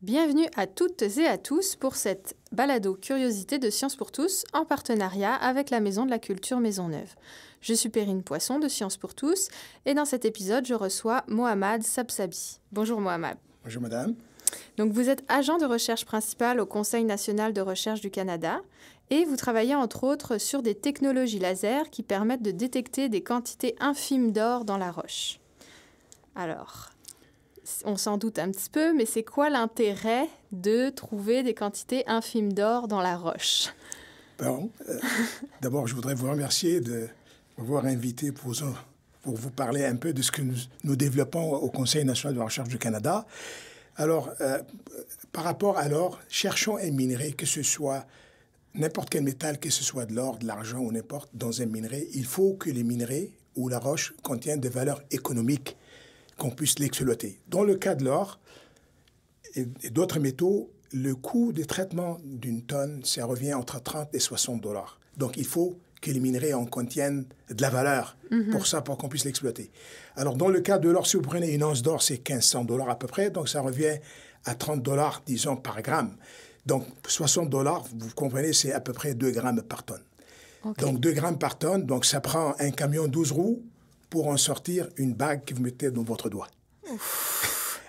Bienvenue à toutes et à tous pour cette balado curiosité de Science pour tous en partenariat avec la Maison de la Culture Maisonneuve. Je suis Perrine Poisson de Science pour tous et dans cet épisode, je reçois Mohamed Sabsabi. Bonjour Mohamed. Bonjour madame. Donc vous êtes agent de recherche principal au Conseil national de recherche du Canada et vous travaillez entre autres sur des technologies laser qui permettent de détecter des quantités infimes d'or dans la roche. Alors, on s'en doute un petit peu, mais c'est quoi l'intérêt de trouver des quantités infimes d'or dans la roche? Bon, d'abord, je voudrais vous remercier de m'avoir invité pour vous parler un peu de ce que nous développons au Conseil national de la recherche du Canada. Alors, par rapport à l'or, cherchons un minerai, que ce soit n'importe quel métal, que ce soit de l'or, de l'argent ou n'importe, dans un minerai, il faut que les minerais ou la roche contiennent des valeurs économiques qu'on puisse l'exploiter. Dans le cas de l'or et d'autres métaux, le coût de traitement d'une tonne, ça revient entre 30 et 60 dollars. Donc, il faut que les minerais en contiennent de la valeur pour qu'on puisse l'exploiter. Alors, dans le cas de l'or, si vous prenez une once d'or, c'est 1500 dollars à peu près, donc ça revient à 30 dollars, disons, par gramme. Donc, 60 dollars, vous comprenez, c'est à peu près 2 grammes par tonne. Okay. Donc, 2 grammes par tonne, donc ça prend un camion 12 roues pour en sortir une bague que vous mettez dans votre doigt.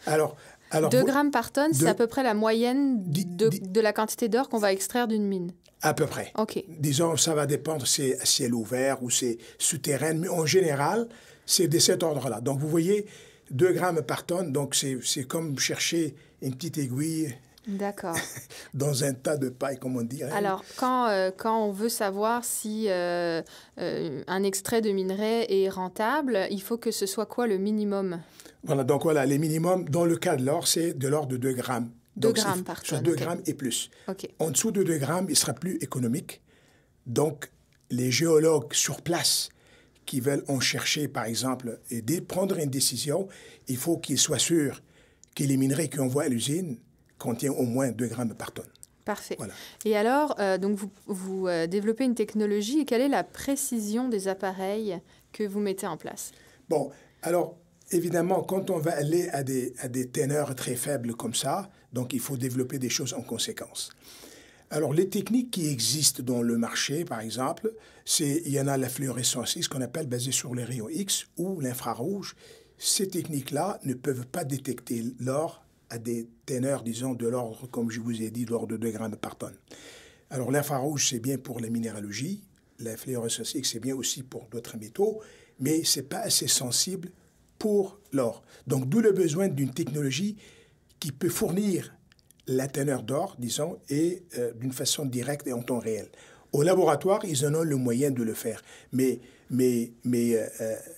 Alors, 2 grammes par tonne, c'est à peu près la moyenne de la quantité d'or qu'on va extraire d'une mine. À peu près. OK. Disons, ça va dépendre si c'est à ciel ouvert ou c'est souterrain, mais en général, c'est de cet ordre-là. Donc, vous voyez, 2 grammes par tonne, donc c'est comme chercher une petite aiguille. D'accord. Dans un tas de paille, comme on dit. Alors, quand on veut savoir si un extrait de minerai est rentable, il faut que ce soit quoi le minimum? Voilà, donc voilà, les minimums, dans le cas de l'or, c'est de l'ordre de 2 grammes. 2 grammes par tonne. Sur 2 grammes et plus. Okay. En dessous de 2 grammes, il sera plus économique. Donc, les géologues sur place qui veulent en chercher, par exemple, et prendre une décision, il faut qu'ils soient sûrs que les minerais qu'on voit à l'usine contient au moins 2 grammes par tonne. Parfait. Voilà. Et alors, donc vous développez une technologie et quelle est la précision des appareils que vous mettez en place? Bon, alors, évidemment, quand on va aller à des teneurs très faibles comme ça, donc il faut développer des choses en conséquence. Alors, les techniques qui existent dans le marché, par exemple, il y en a la fluorescence X qu'on appelle basée sur les rayons X ou l'infrarouge. Ces techniques-là ne peuvent pas détecter l'or à des teneurs, disons, de l'ordre, comme je vous ai dit, de l'ordre de 2 grammes par tonne. Alors, l'infrarouge, c'est bien pour la minéralogie. La fluorescence X, c'est bien aussi pour d'autres métaux, mais ce n'est pas assez sensible pour l'or. Donc, d'où le besoin d'une technologie qui peut fournir la teneur d'or, disons, et d'une façon directe et en temps réel. Au laboratoire, ils en ont le moyen de le faire, mais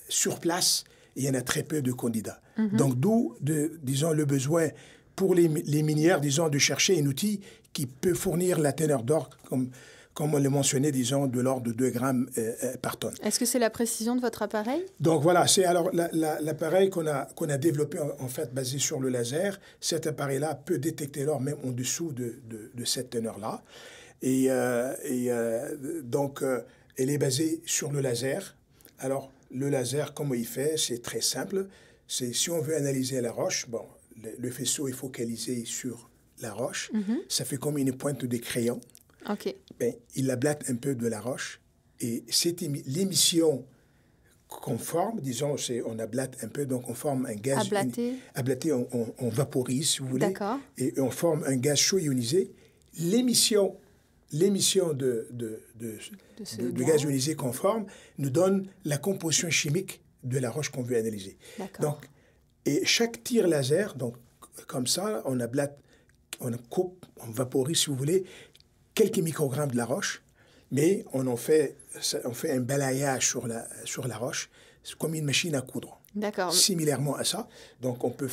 sur place, il y en a très peu de candidats. Donc, d'où, disons, le besoin pour les minières, disons, de chercher un outil qui peut fournir la teneur d'or, comme on l'a mentionné, disons, de l'ordre de 2 grammes par tonne. Est-ce que c'est la précision de votre appareil? Donc, voilà, c'est alors l'appareil qu'on a développé, en fait, basé sur le laser. Cet appareil-là peut détecter l'or même en dessous de cette teneur-là. Donc, elle est basée sur le laser. Alors, le laser, comment il fait? C'est très simple. Si on veut analyser la roche, bon, le faisceau est focalisé sur la roche. Ça fait comme une pointe de crayon. OK. Ben, il ablate un peu de la roche. Et l'émission qu'on forme, disons, on ablate un peu, donc on forme un gaz... Ablaté, on vaporise, si vous voulez. D'accord. Et on forme un gaz chaud ionisé. L'émission de gaz ionisé qu'on forme nous donne la composition chimique de la roche qu'on veut analyser. Donc, et chaque tir laser, donc comme ça, on ablate, on coupe, on vaporise, si vous voulez, quelques microgrammes de la roche, mais on fait un balayage sur la roche, comme une machine à coudre. D'accord. Similairement à ça, donc on peut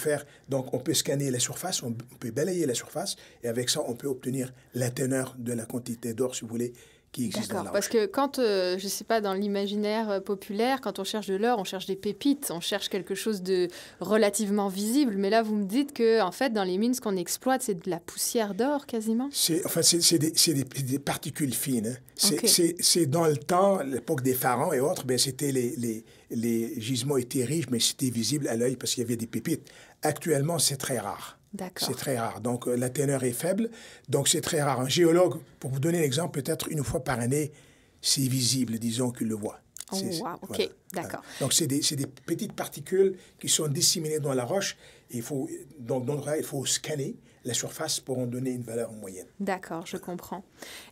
scanner la surface, on peut balayer la surface, et avec ça, on peut obtenir la teneur de la quantité d'or, si vous voulez, qui existe dans la roche. Parce que quand, je ne sais pas, dans l'imaginaire populaire, quand on cherche de l'or, on cherche des pépites, on cherche quelque chose de relativement visible. Mais là, vous me dites que, en fait, dans les mines, ce qu'on exploite, c'est de la poussière d'or, quasiment? C'est des particules fines. Hein. Okay. C'est dans le temps, l'époque des pharaons et autres, ben, c'était les gisements étaient riches, mais c'était visible à l'œil parce qu'il y avait des pépites. Actuellement, c'est très rare. D'accord. C'est très rare. Donc, la teneur est faible. Donc, c'est très rare. Un géologue, pour vous donner un exemple, peut-être une fois par année, c'est visible, disons qu'il le voit. Oh, wow. OK, voilà. d'accord. Donc, c'est des petites particules qui sont disséminées dans la roche. Et donc, dans le cas, il faut scanner la surface pour en donner une valeur moyenne. D'accord, je comprends.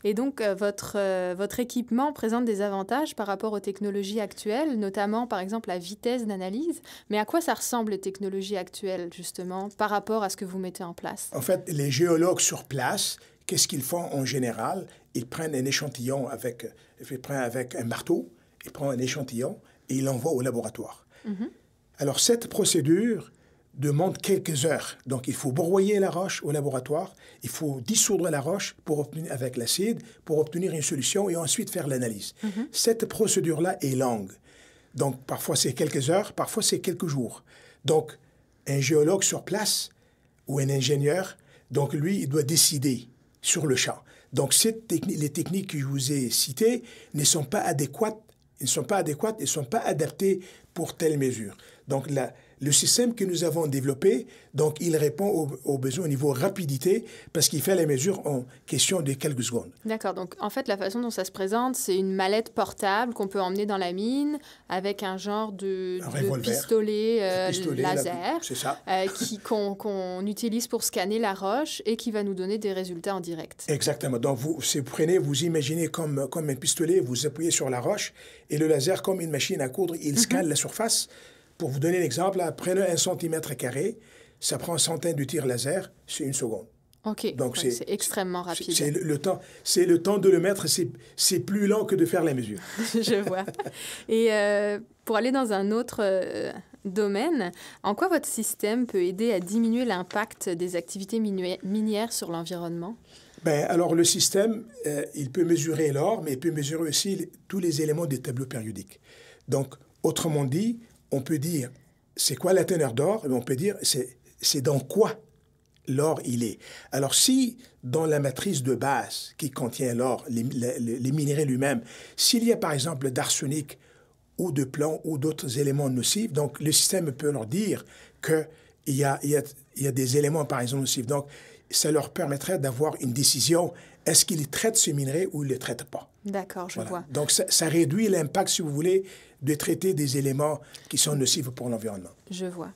Et donc, votre équipement présente des avantages par rapport aux technologies actuelles, notamment, par exemple, la vitesse d'analyse. Mais à quoi ça ressemble, les technologies actuelles, justement, par rapport à ce que vous mettez en place? En fait, les géologues sur place, qu'est-ce qu'ils font en général? Ils prennent un échantillon avec un marteau, ils prennent un échantillon et ils l'envoient au laboratoire. Alors, cette procédure demande quelques heures. Donc, il faut broyer la roche au laboratoire, il faut dissoudre la roche avec l'acide pour obtenir une solution et ensuite faire l'analyse. Cette procédure-là est longue. Donc, parfois, c'est quelques heures, parfois, c'est quelques jours. Donc, un géologue sur place ou un ingénieur, donc lui, il doit décider sur le champ. Donc, les techniques que je vous ai citées ne sont pas adéquates, elles ne sont pas adaptées pour telle mesure. Donc, le système que nous avons développé, donc, il répond aux besoins au niveau rapidité parce qu'il fait les mesures en question de quelques secondes. D'accord. Donc, en fait, la façon dont ça se présente, c'est une mallette portable qu'on peut emmener dans la mine avec un genre de pistolet laser c'est ça. qu'on utilise pour scanner la roche et qui va nous donner des résultats en direct. Exactement. Donc, vous imaginez comme un pistolet, vous appuyez sur la roche et le laser, comme une machine à coudre, il scanne la surface. Pour vous donner l'exemple, prenez 1 cm², ça prend 100 de tir laser, c'est 1 seconde. OK. Donc, c'est extrêmement rapide. C'est le temps de le mettre, c'est plus lent que de faire la mesure. Je vois. Et pour aller dans un autre domaine, en quoi votre système peut aider à diminuer l'impact des activités minières sur l'environnement? Alors, le système, il peut mesurer l'or, mais il peut mesurer aussi tous les éléments des tableaux périodiques. Donc, autrement dit, on peut dire, c'est quoi la teneur d'or? On peut dire, c'est dans quoi l'or il est. Alors, si dans la matrice de base qui contient l'or, les minéraux lui-même, s'il y a par exemple d'arsenic ou de plomb ou d'autres éléments nocifs, donc le système peut leur dire qu'il y a des éléments par exemple nocifs. Donc, ça leur permettrait d'avoir une décision, est-ce qu'ils traitent ce minerai ou ils ne le traitent pas? D'accord, je vois. Donc, ça réduit l'impact, si vous voulez, de traiter des éléments qui sont nocifs pour l'environnement. Je vois.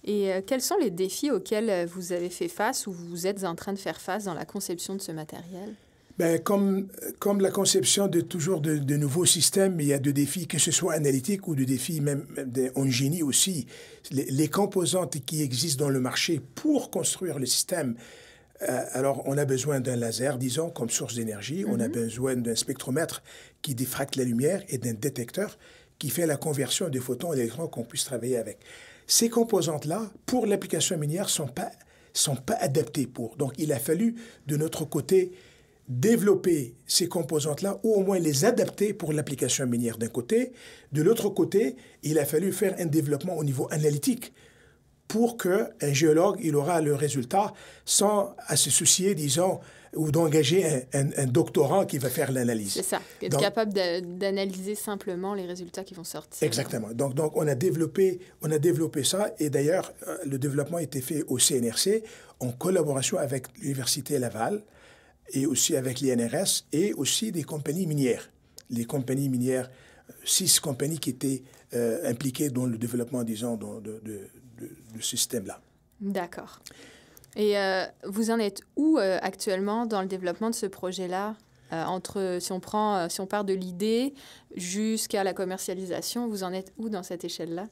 Et quels sont les défis auxquels vous avez fait face ou vous êtes en train de faire face dans la conception de ce matériel? Comme la conception de nouveaux systèmes, il y a des défis, que ce soit analytiques ou des défis même en génie aussi. Les composantes qui existent dans le marché pour construire le système, alors on a besoin d'un laser, disons, comme source d'énergie. On a besoin d'un spectromètre qui diffracte la lumière et d'un détecteur qui fait la conversion des photons en électrons qu'on puisse travailler avec. Ces composantes-là, pour l'application minière, sont pas adaptées pour. Donc, il a fallu, de notre côté, développer ces composantes-là ou au moins les adapter pour l'application minière d'un côté. De l'autre côté, il a fallu faire un développement au niveau analytique pour qu'un géologue, il aura le résultat sans à se soucier, disons, ou d'engager un doctorant qui va faire l'analyse. C'est ça, être capable d'analyser simplement les résultats qui vont sortir. Exactement. Donc on a développé ça, et d'ailleurs, le développement a été fait au CNRC en collaboration avec l'Université Laval et aussi avec l'INRS et aussi des compagnies minières. Les compagnies minières, 6 compagnies qui étaient impliquées dans le développement, disons, de ce système-là. D'accord. Et vous en êtes où actuellement dans le développement de ce projet-là? Si on part de l'idée jusqu'à la commercialisation, vous en êtes où dans cette échelle-là?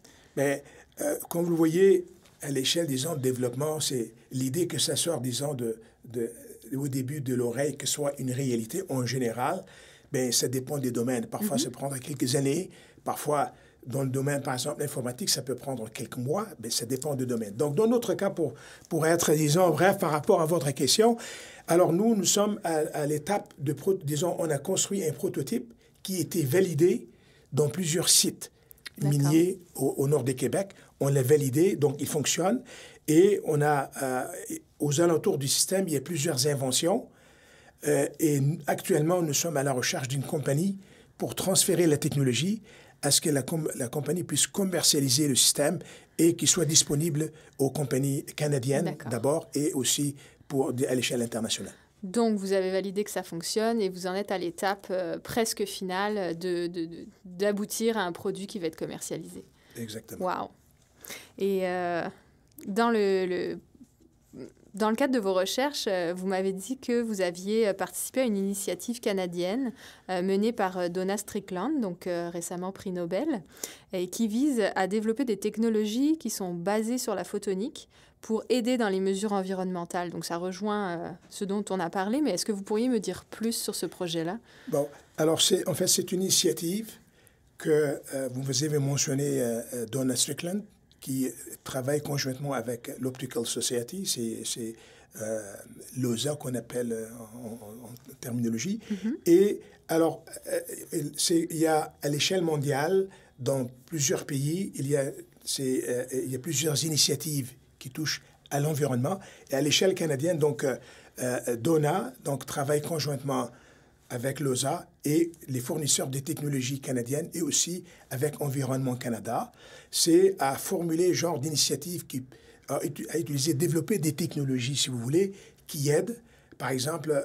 Comme vous le voyez, à l'échelle, disons, de développement, c'est l'idée que ça sort, disons, au début de l'oreille, que ce soit une réalité en général. Ça dépend des domaines. Parfois, ça prendra quelques années. Parfois, dans le domaine, par exemple, l'informatique, ça peut prendre quelques mois, mais ça dépend du domaine. Donc, dans notre cas, pour être, disons, bref, par rapport à votre question, alors nous sommes à l'étape disons, on a construit un prototype qui était validé dans plusieurs sites miniers au nord du Québec. On l'a validé, donc il fonctionne. Et on a, aux alentours du système, il y a plusieurs inventions. Et actuellement, nous sommes à la recherche d'une compagnie pour transférer la technologie à ce que la compagnie puisse commercialiser le système et qu'il soit disponible aux compagnies canadiennes d'abord et aussi à l'échelle internationale. Donc, vous avez validé que ça fonctionne et vous en êtes à l'étape presque finale d'aboutir à un produit qui va être commercialisé. Exactement. Wow! Et dans le cadre de vos recherches, vous m'avez dit que vous aviez participé à une initiative canadienne menée par Donna Strickland, donc récemment prix Nobel, et qui vise à développer des technologies qui sont basées sur la photonique pour aider dans les mesures environnementales. Donc ça rejoint ce dont on a parlé, mais est-ce que vous pourriez me dire plus sur ce projet-là? Bon, alors c'est une initiative que vous avez mentionné Donna Strickland, qui travaille conjointement avec l'Optical Society, c'est l'OSA qu'on appelle en terminologie. Et alors, il y a à l'échelle mondiale, dans plusieurs pays, il y a plusieurs initiatives qui touchent à l'environnement. Et à l'échelle canadienne, donc, Donna travaille conjointement avec l'OSA et les fournisseurs des technologies canadiennes et aussi avec Environnement Canada. C'est à formuler genre d'initiative à utiliser, développer des technologies, si vous voulez, qui aident, par exemple,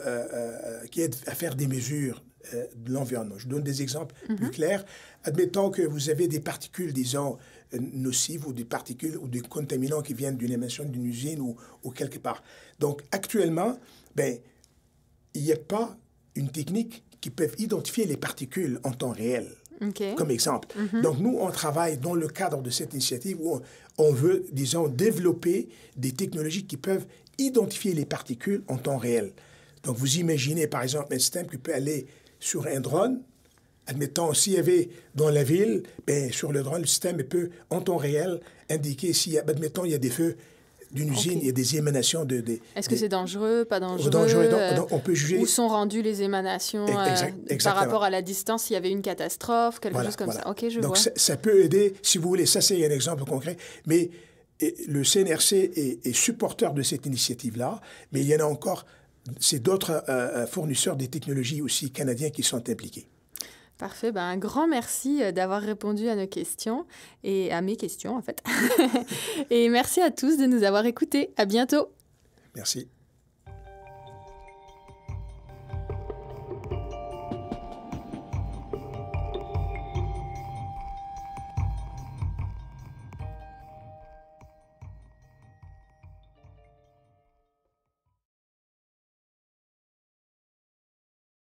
qui aident à faire des mesures de l'environnement. Je donne des exemples plus clairs. Admettons que vous avez des particules, disons, nocives ou des particules ou des contaminants qui viennent d'une émission d'une usine ou quelque part. Donc, actuellement, il n'y a pas une technique qui peut identifier les particules en temps réel, comme exemple. Donc, nous, on travaille dans le cadre de cette initiative où on veut, disons, développer des technologies qui peuvent identifier les particules en temps réel. Donc, vous imaginez, par exemple, un système qui peut aller sur un drone. Admettons, s'il y avait dans la ville, sur le drone, le système peut, en temps réel, indiquer admettons, il y a des feux d'une usine, il y a des émanations Est-ce que c'est dangereux, pas dangereux? Donc, on peut juger... Où sont rendues les émanations par rapport à la distance, s'il y avait une catastrophe, quelque chose comme ça. OK, je vois. Donc, ça peut aider, si vous voulez, ça c'est un exemple concret, mais le CNRC est supporteur de cette initiative-là, mais il y en a encore, c'est d'autres fournisseurs des technologies aussi canadiens qui sont impliqués. Parfait. Un grand merci d'avoir répondu à nos questions et à mes questions, en fait. Et merci à tous de nous avoir écoutés. À bientôt. Merci.